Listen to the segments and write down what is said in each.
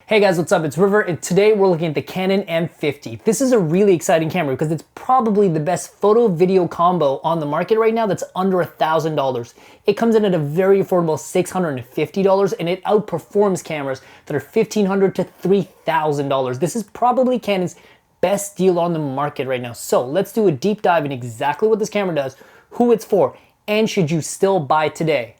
Hey guys, what's up? It's River, and today we're looking at the Canon M50. This is a really exciting camera because it's probably the best photo-video combo on the market right now that's under $1,000. It comes in at a very affordable $650, and it outperforms cameras that are $1,500 to $3,000. This is probably Canon's best deal on the market right now. So let's do a deep dive in exactly what this camera does, who it's for, and should you still buy today.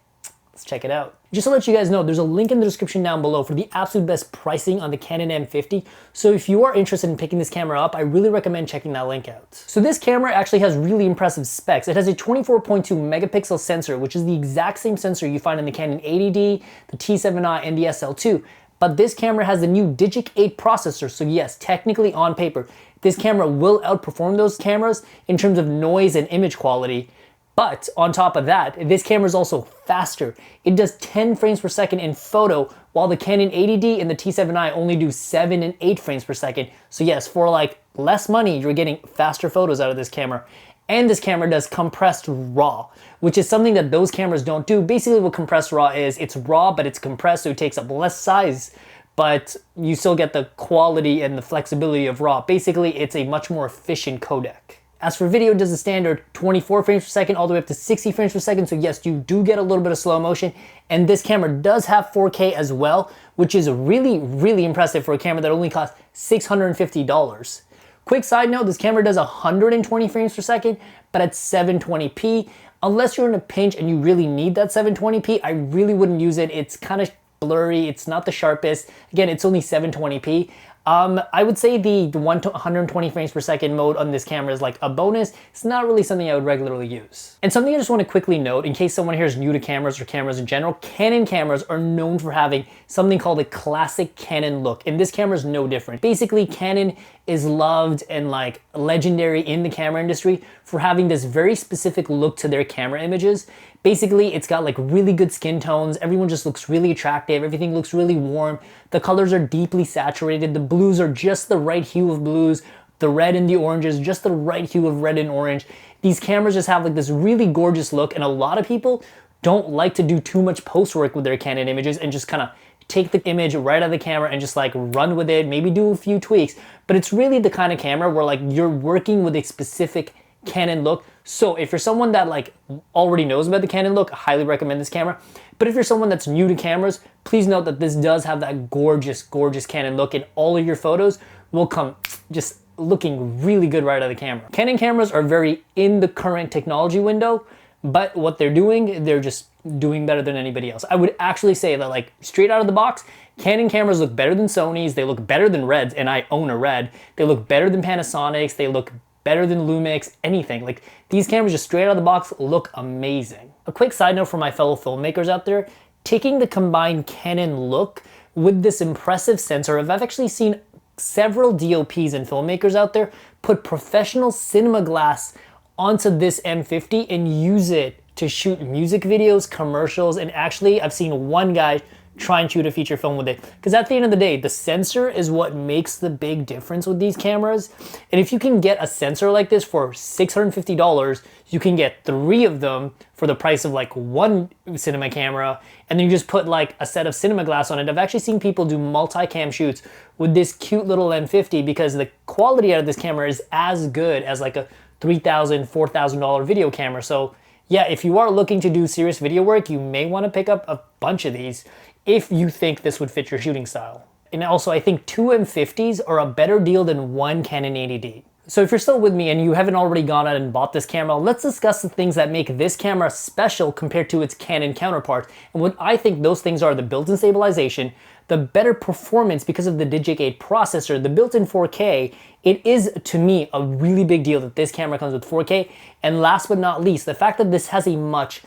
Let's check it out. Just to let you guys know, there's a link in the description down below for the absolute best pricing on the Canon M50. So if you are interested in picking this camera up, I really recommend checking that link out. So this camera actually has really impressive specs. It has a 24.2 megapixel sensor, which is the exact same sensor you find in the Canon 80D, the T7i, and the SL2. But this camera has the new Digic 8 processor. So yes, technically on paper, this camera will outperform those cameras in terms of noise and image quality. But on top of that, this camera is also faster. It does 10 frames per second in photo, while the Canon 80D and the T7i only do 7 and 8 frames per second. So yes, for like less money, you're getting faster photos out of this camera. And this camera does compressed RAW, which is something that those cameras don't do. Basically what compressed RAW is, it's RAW, but it's compressed, so it takes up less size, but you still get the quality and the flexibility of RAW. Basically, it's a much more efficient codec. As for video, it does the standard 24 frames per second all the way up to 60 frames per second. So yes, you do get a little bit of slow motion. And this camera does have 4K as well, which is really, really impressive for a camera that only costs $650. Quick side note, this camera does 120 frames per second, but at 720p. Unless you're in a pinch and you really need that 720p, I really wouldn't use it. It's kind of blurry. It's not the sharpest. Again, it's only 720p. I would say the 1 to 120 frames per second mode on this camera is like a bonus. It's not really something I would regularly use. And something I just want to quickly note, in case someone here is new to cameras or cameras in general, Canon cameras are known for having something called a classic Canon look, and this camera is no different. Basically, Canon is loved and like legendary in the camera industry for having this very specific look to their camera images. Basically, it's got like really good skin tones. Everyone just looks really attractive. Everything looks really warm. The colors are deeply saturated. The blues are just the right hue of blues. The red and the oranges, just the right hue of red and orange. These cameras just have like this really gorgeous look, and a lot of people don't like to do too much post work with their Canon images and just kind of take the image right out of the camera and just like run with it, maybe do a few tweaks. But it's really the kind of camera where like you're working with a specific Canon look. So if you're someone that like already knows about the Canon look, I highly recommend this camera. But if you're someone that's new to cameras, please note that this does have that gorgeous, gorgeous Canon look, and all of your photos will come just looking really good right out of the camera. Canon cameras are very in the current technology window, but what they're doing, they're just doing better than anybody else. I would actually say that like straight out of the box, Canon cameras look better than Sony's, they look better than Reds, and I own a Red. They look better than Panasonic's, they look better than Lumix, anything. Like these cameras just straight out of the box look amazing. A quick side note for my fellow filmmakers out there, taking the combined Canon look with this impressive sensor, I've actually seen several DOPs and filmmakers out there put professional cinema glass onto this M50 and use it to shoot music videos, commercials, and actually I've seen one guy try and shoot a feature film with it. Because at the end of the day, the sensor is what makes the big difference with these cameras. And if you can get a sensor like this for $650, you can get 3 of them for the price of like one cinema camera, and then you just put like a set of cinema glass on it. I've actually seen people do multi-cam shoots with this cute little M50 because the quality out of this camera is as good as like a $3,000, $4,000 video camera. So yeah, if you are looking to do serious video work, you may want to pick up a bunch of these if you think this would fit your shooting style. And also, I think 2 M50s are a better deal than 1 Canon 80D. So if you're still with me and you haven't already gone out and bought this camera, let's discuss the things that make this camera special compared to its Canon counterpart. And what I think those things are: the built-in stabilization, the better performance because of the Digic 8 processor, the built-in 4K. It is, to me, a really big deal that this camera comes with 4K. And last but not least, the fact that this has a much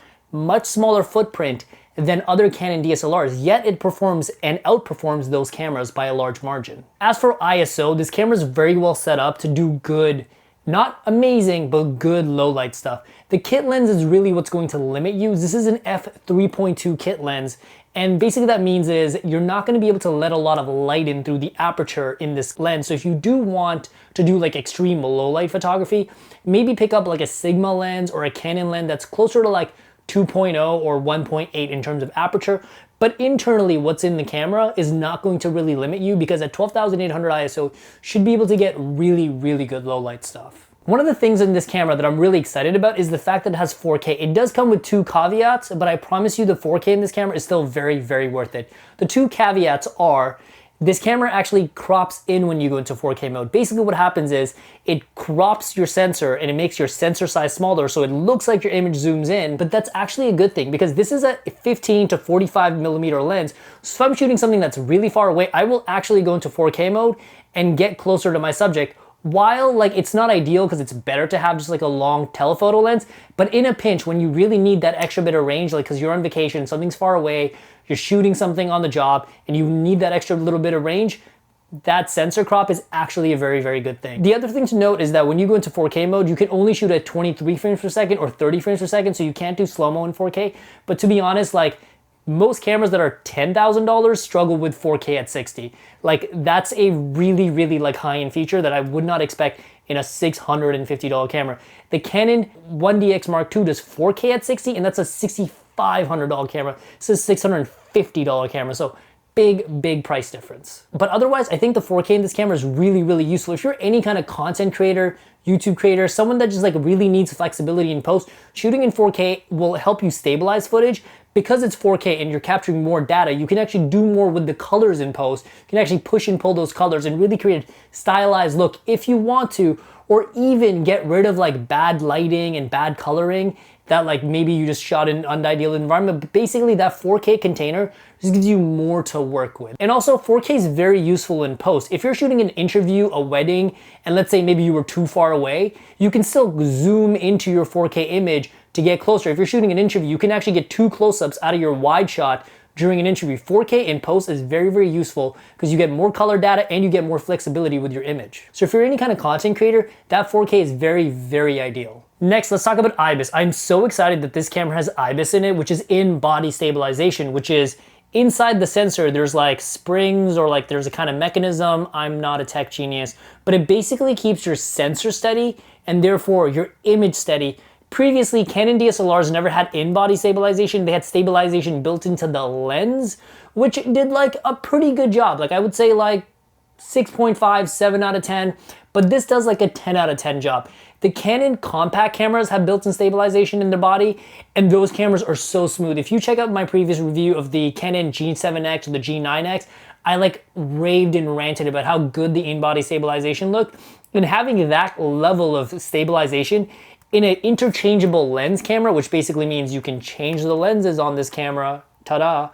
smaller footprint than other Canon DSLRs, yet it performs and outperforms those cameras by a large margin. As for ISO, this camera is very well set up to do good, not amazing, but good low light stuff. The kit lens is really what's going to limit you. This is an f3.2 kit lens, and basically that means is you're not going to be able to let a lot of light in through the aperture in this lens. So if you do want to do like extreme low light photography, maybe pick up like a Sigma lens or a Canon lens that's closer to like 2.0 or 1.8 in terms of aperture, But internally, what's in the camera is not going to really limit you, because at 12,800 ISO, you should be able to get really, really good low light stuff. One of the things in this camera that I'm really excited about is the fact that it has 4K. It does come with 2 caveats, but I promise you the 4K in this camera is still very, very worth it. The 2 caveats are, this camera actually crops in when you go into 4K mode. Basically what happens is it crops your sensor and it makes your sensor size smaller, so it looks like your image zooms in, but that's actually a good thing because this is a 15 to 45 millimeter lens. So if I'm shooting something that's really far away, I will actually go into 4K mode and get closer to my subject. While like it's not ideal because it's better to have just like a long telephoto lens, but in a pinch when you really need that extra bit of range, like because you're on vacation, something's far away, you're shooting something on the job and you need that extra little bit of range, that sensor crop is actually a very, very good thing. The other thing to note is that when you go into 4K mode, you can only shoot at 23 frames per second or 30 frames per second, so you can't do slow-mo in 4K. But to be honest, like most cameras that are $10,000 struggle with 4K at 60. Like that's a really, really like high-end feature that I would not expect in a $650 camera. The Canon 1DX Mark II does 4K at 60 and that's a $6,500 camera. This is a $650 camera. So big price difference. But otherwise, I think the 4K in this camera is really, really useful. If you're any kind of content creator, YouTube creator, someone that just like really needs flexibility in post, shooting in 4K will help you stabilize footage. Because it's 4K and you're capturing more data, you can actually do more with the colors in post. You can actually push and pull those colors and really create a stylized look if you want to, or even get rid of like bad lighting and bad coloring that like maybe you just shot in an unideal environment. But basically that 4K container just gives you more to work with. And also 4K is very useful in post. If you're shooting an interview, a wedding, and let's say maybe you were too far away, you can still zoom into your 4K image to get closer. If you're shooting an interview, you can actually get 2 close-ups out of your wide shot during an interview. 4K in post is very, very useful because you get more color data and you get more flexibility with your image. So if you're any kind of content creator, that 4K is very, very ideal. Next, let's talk about IBIS. I'm so excited that this camera has IBIS in it, which is in-body stabilization, which is inside the sensor, there's like springs or like there's a kind of mechanism. I'm not a tech genius, but it basically keeps your sensor steady and therefore your image steady. Previously, Canon DSLRs never had in-body stabilization. They had stabilization built into the lens, which did like a pretty good job. Like I would say like 6.5, 7 out of 10, but this does like a 10 out of 10 job. The Canon compact cameras have built-in stabilization in their body, and those cameras are so smooth. If you check out my previous review of the Canon G7X or the G9X, I like raved and ranted about how good the in-body stabilization looked. And having that level of stabilization in an interchangeable lens camera, which basically means you can change the lenses on this camera, ta-da,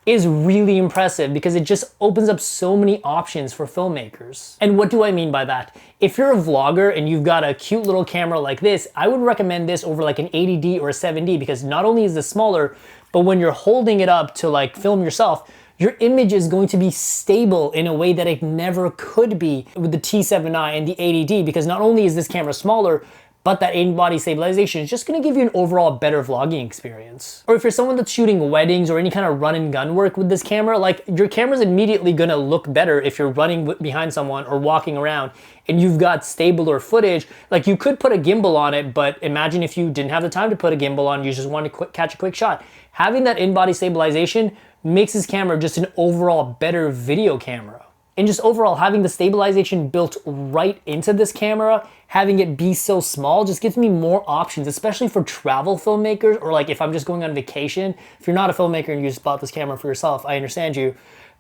is really impressive because it just opens up so many options for filmmakers. And what do I mean by that? If you're a vlogger and you've got a cute little camera like this, I would recommend this over like an 80D or a 7D because not only is this smaller, but when you're holding it up to like film yourself, your image is going to be stable in a way that it never could be with the T7i and the 80D because not only is this camera smaller, but that in-body stabilization is just gonna give you an overall better vlogging experience. Or if you're someone that's shooting weddings or any kind of run and gun work with this camera, like your camera's immediately gonna look better if you're running behind someone or walking around and you've got stabler footage. Like you could put a gimbal on it, but imagine if you didn't have the time to put a gimbal on, you just wanted to catch a quick shot. Having that in-body stabilization makes this camera just an overall better video camera. And just overall, having the stabilization built right into this camera, having it be so small just gives me more options, especially for travel filmmakers or like if I'm just going on vacation. If you're not a filmmaker and you just bought this camera for yourself, I understand you.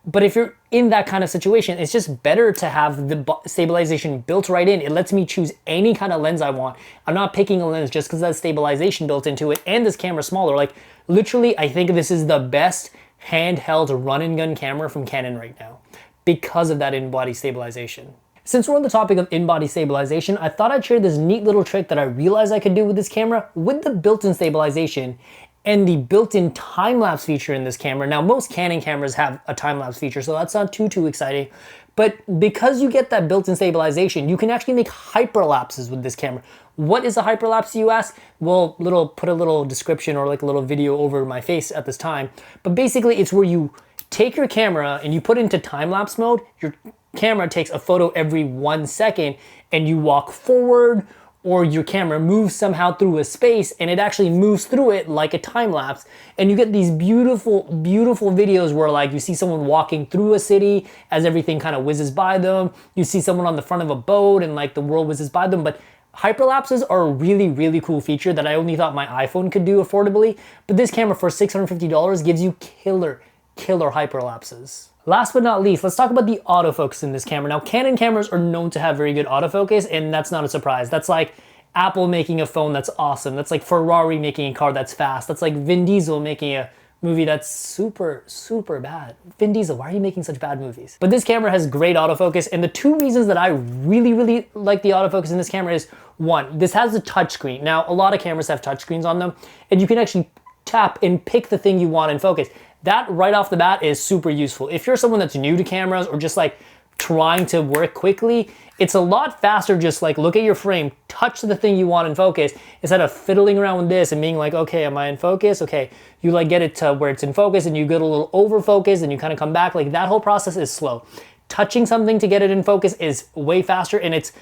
But if you're in that kind of situation, it's just better to have the stabilization built right in. It lets me choose any kind of lens I want. I'm not picking a lens just because that stabilization built into it and this camera's smaller. Like literally, I think this is the best handheld run and gun camera from Canon right now, because of that in-body stabilization. Since we're on the topic of in-body stabilization, I thought I'd share this neat little trick that I realized I could do with this camera with the built-in stabilization and the built-in time-lapse feature in this camera. Now, most Canon cameras have a time-lapse feature, so that's not too exciting. But because you get that built-in stabilization, you can actually make hyperlapses with this camera. What is a hyperlapse, you ask? Well, put a little description or like a little video over my face at this time. But basically, it's where you take your camera and you put it into time-lapse mode. Your camera takes a photo every 1 second and you walk forward or your camera moves somehow through a space and it actually moves through it like a time lapse. And you get these beautiful, beautiful videos where like you see someone walking through a city as everything kind of whizzes by them. You see someone on the front of a boat and like the world whizzes by them. But hyperlapses are a really, really cool feature that I only thought my iPhone could do affordably. But this camera for $650 gives you killer hyperlapses. Last but not least, let's talk about the autofocus in this camera. Now, Canon cameras are known to have very good autofocus, and that's not a surprise. That's like Apple making a phone that's awesome. That's like Ferrari making a car that's fast. That's like Vin Diesel making a movie that's super, super bad. Vin Diesel, why are you making such bad movies? But this camera has great autofocus, and the two reasons that I really, really like the autofocus in this camera is, one, this has a touchscreen. Now, a lot of cameras have touchscreens on them, and you can actually tap and pick the thing you want in focus. That right off the bat is super useful. If you're someone that's new to cameras or just like trying to work quickly, it's a lot faster just like look at your frame, touch the thing you want in focus instead of fiddling around with this and being like, okay, am I in focus? Okay, you like get it to where it's in focus and you get a little over focus and you kind of come back. Like that whole process is slow. Touching something to get it in focus is way faster, and it's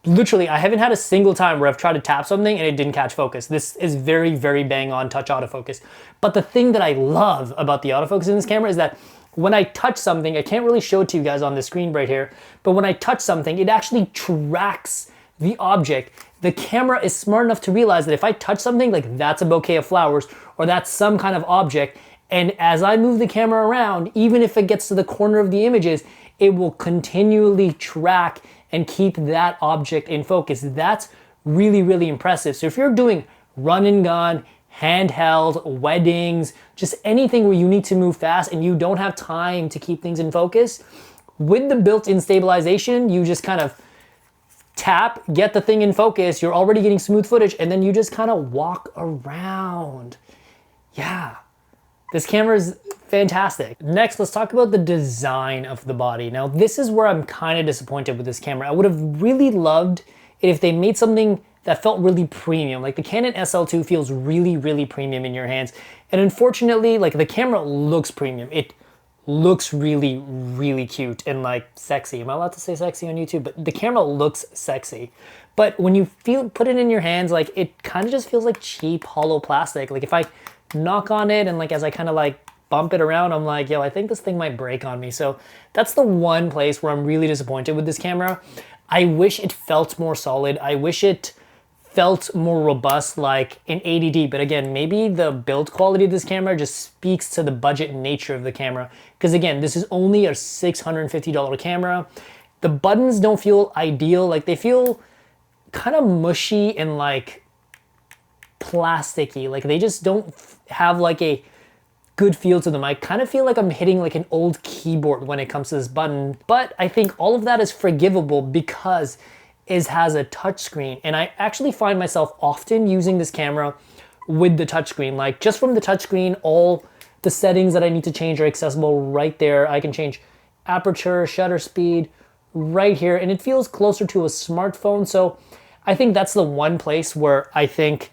literally, I haven't had a single time where I've tried to tap something and it didn't catch focus. This is very, very bang on touch autofocus. But the thing that I love about the autofocus in this camera is that when I touch something, I can't really show it to you guys on the screen right here, but when I touch something, it actually tracks the object. The camera is smart enough to realize that if I touch something, like that's a bouquet of flowers or that's some kind of object, and as I move the camera around, even if it gets to the corner of the images, it will continually track and keep that object in focus. That's really, really impressive. So if you're doing run and gun, handheld, weddings, just anything where you need to move fast and you don't have time to keep things in focus, with the built-in stabilization, you just kind of tap, get the thing in focus, you're already getting smooth footage, and then you just kind of walk around. Yeah, this camera is fantastic. Next, let's talk about the design of the body. Now, this is where I'm kind of disappointed with this camera. I would have really loved it if they made something that felt really premium. Like the Canon SL2 feels really, really premium in your hands. And unfortunately, like the camera looks premium. It looks really, really cute and like sexy. Am I allowed to say sexy on YouTube? But the camera looks sexy. But when you put it in your hands, like it kind of just feels like cheap, hollow plastic. Like if I knock on it and like as I kind of like bump it around, I'm like, yo, I think this thing might break on me. So that's the one place where I'm really disappointed with this camera. I wish it felt more solid. I wish it felt more robust like an 80D, but again, maybe the build quality of this camera just speaks to the budget nature of the camera. Because again, this is only a $650 camera. The buttons don't feel ideal. Like they feel kind of mushy and like plasticky. Like they just don't have like a good feel to them. I kind of feel like I'm hitting like an old keyboard when it comes to this button, but I think all of that is forgivable because it has a touchscreen, and I actually find myself often using this camera with the touchscreen. Like just from the touchscreen, all the settings that I need to change are accessible right there. I can change aperture, shutter speed right here, and it feels closer to a smartphone. So I think that's the one place where I think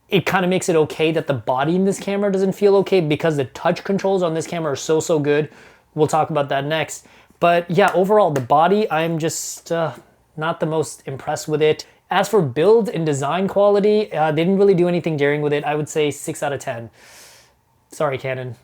it kind of makes it okay that the body in this camera doesn't feel okay, because the touch controls on this camera are so good. We'll talk about that next. But yeah, overall, the body, I'm just not the most impressed with it. As for build and design quality, they didn't really do anything daring with it. I would say 6 out of 10. Sorry, Canon.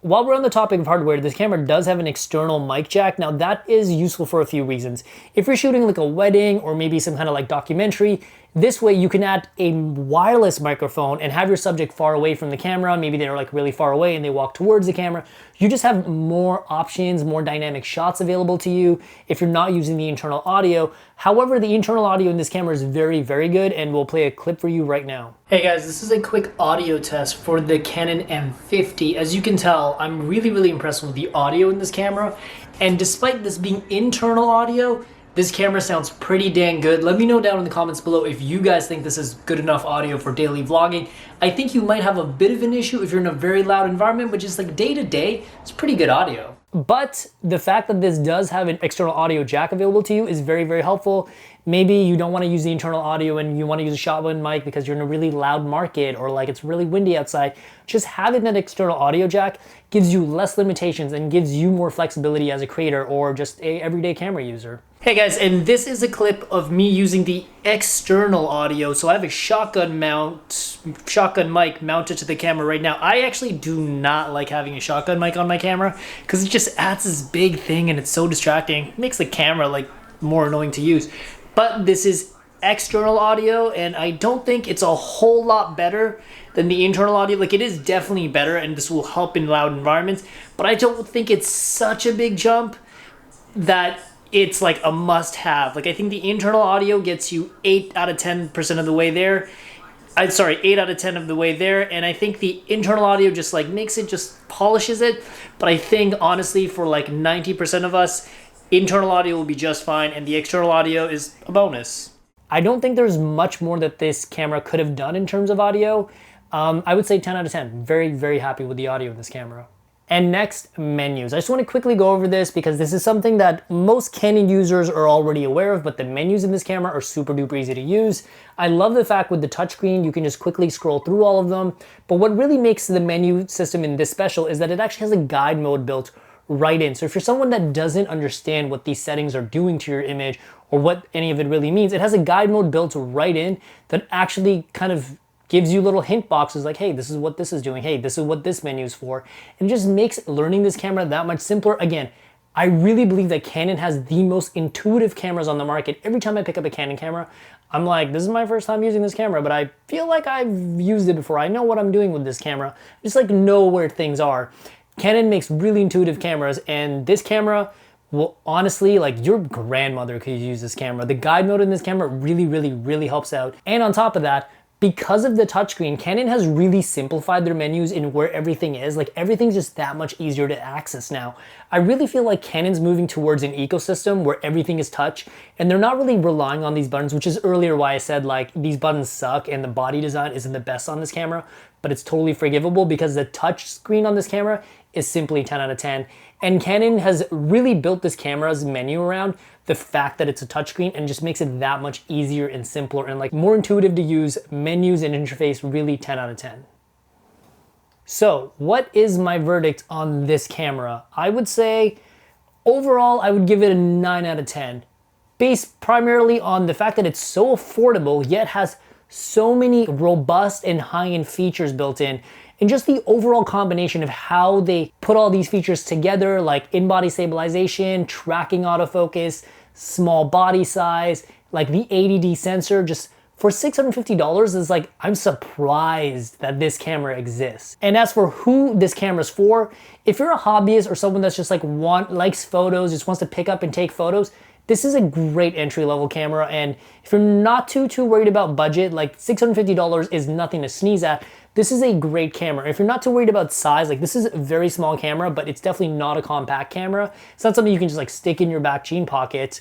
While we're on the topic of hardware, this camera does have an external mic jack. Now that is useful for a few reasons. If you're shooting like a wedding or maybe some kind of like documentary, this way you can add a wireless microphone and have your subject far away from the camera. Maybe they're like really far away and they walk towards the camera. You just have more options, more dynamic shots available to you if you're not using the internal audio. However, the internal audio in this camera is very, very good, and we'll play a clip for you right now. Hey guys, this is a quick audio test for the Canon M50. As you can tell, I'm really, really impressed with the audio in this camera. And despite this being internal audio, this camera sounds pretty dang good. Let me know down in the comments below if you guys think this is good enough audio for daily vlogging. I think you might have a bit of an issue if you're in a very loud environment, but just like day to day, it's pretty good audio. But the fact that this does have an external audio jack available to you is very, very helpful. Maybe you don't want to use the internal audio and you want to use a shotgun mic because you're in a really loud market or like it's really windy outside. Just having that external audio jack gives you less limitations and gives you more flexibility as a creator or just a everyday camera user. Hey guys, and this is a clip of me using the external audio. So I have a shotgun mic mounted to the camera right now. I actually do not like having a shotgun mic on my camera because it just adds this big thing and it's so distracting. It makes the camera like more annoying to use. But this is external audio and I don't think it's a whole lot better than the internal audio. Like, it is definitely better and this will help in loud environments, but I don't think it's such a big jump that it's like a must-have. Like, I think the internal audio gets you 8 out of 10% of the way there. 8 out of 10 of the way there, and I think the internal audio just like makes it, just polishes it. But I think honestly for like 90% of us, internal audio will be just fine, and the external audio is a bonus. I don't think there's much more that this camera could have done in terms of audio. I would say 10 out of 10. Very, very happy with the audio in this camera. And next, menus. I just want to quickly go over this because this is something that most Canon users are already aware of, but the menus in this camera are super duper easy to use. I love the fact with the touchscreen, you can just quickly scroll through all of them. But what really makes the menu system in this special is that it actually has a guide mode built right in. So if you're someone that doesn't understand what these settings are doing to your image or what any of it really means, it has a guide mode built right in that actually kind of gives you little hint boxes like, hey, this is what this is doing. Hey, this is what this menu is for. And just makes learning this camera that much simpler. Again, I really believe that Canon has the most intuitive cameras on the market. Every time I pick up a Canon camera, I'm like, this is my first time using this camera, but I feel like I've used it before. I know what I'm doing with this camera. I just like know where things are. Canon makes really intuitive cameras, and this camera, well, honestly, like your grandmother could use this camera. The guide mode in this camera really, really, really helps out. And on top of that, because of the touchscreen, Canon has really simplified their menus in where everything is. Like, everything's just that much easier to access now. I really feel like Canon's moving towards an ecosystem where everything is touch, and they're not really relying on these buttons, which is earlier why I said like these buttons suck and the body design isn't the best on this camera, but it's totally forgivable because the touch screen on this camera is simply 10 out of 10. And Canon has really built this camera's menu around the fact that it's a touchscreen and just makes it that much easier and simpler and like more intuitive to use. Menus and interface, really 10 out of 10. So what is my verdict on this camera? I would say overall, I would give it a 9 out of 10. Based primarily on the fact that it's so affordable, yet has so many robust and high-end features built in. And just the overall combination of how they put all these features together, like in-body stabilization, tracking autofocus, small body size, like the ADD sensor, just for $650 is like, I'm surprised that this camera exists. And as for who this camera's for, if you're a hobbyist or someone that's just like likes photos, just wants to pick up and take photos, this is a great entry-level camera. And if you're not too worried about budget, like $650 is nothing to sneeze at. This is a great camera. If you're not too worried about size, like this is a very small camera, but it's definitely not a compact camera. It's not something you can just like stick in your back jean pocket.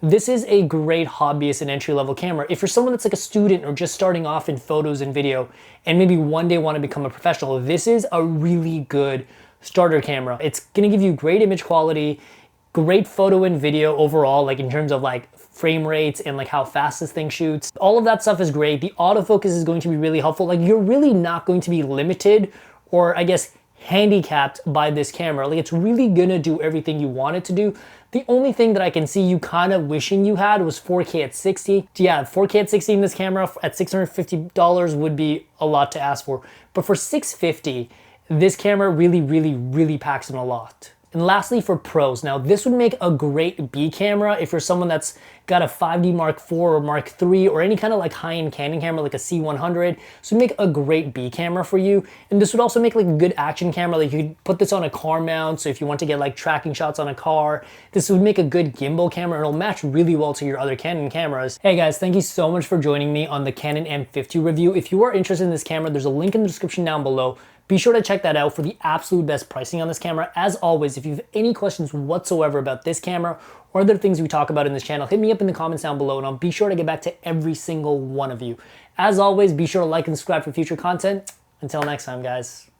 This is a great hobbyist and entry-level camera. If you're someone that's like a student or just starting off in photos and video and maybe one day want to become a professional, this is a really good starter camera. It's gonna give you great image quality, great photo and video overall, like in terms of like frame rates and like how fast this thing shoots. All of that stuff is great. The autofocus is going to be really helpful. Like, you're really not going to be limited or I guess handicapped by this camera. Like, it's really gonna do everything you want it to do. The only thing that I can see you kind of wishing you had was 4K at 60. Yeah, 4K at 60 in this camera at $650 would be a lot to ask for. But for $650, this camera really packs in a lot. And lastly, for pros. Now, this would make a great B camera if you're someone that's got a 5D Mark IV or Mark III or any kind of like high-end Canon camera like a C100. So make a great B camera for you. And this would also make like a good action camera. Like, you could put this on a car mount. So if you want to get like tracking shots on a car, this would make a good gimbal camera. And it'll match really well to your other Canon cameras. Hey guys, thank you so much for joining me on the Canon M50 review. If you are interested in this camera, there's a link in the description down below. Be sure to check that out for the absolute best pricing on this camera. As always, if you have any questions whatsoever about this camera or other things we talk about in this channel, hit me up in the comments down below and I'll be sure to get back to every single one of you. As always, be sure to like and subscribe for future content. Until next time, guys.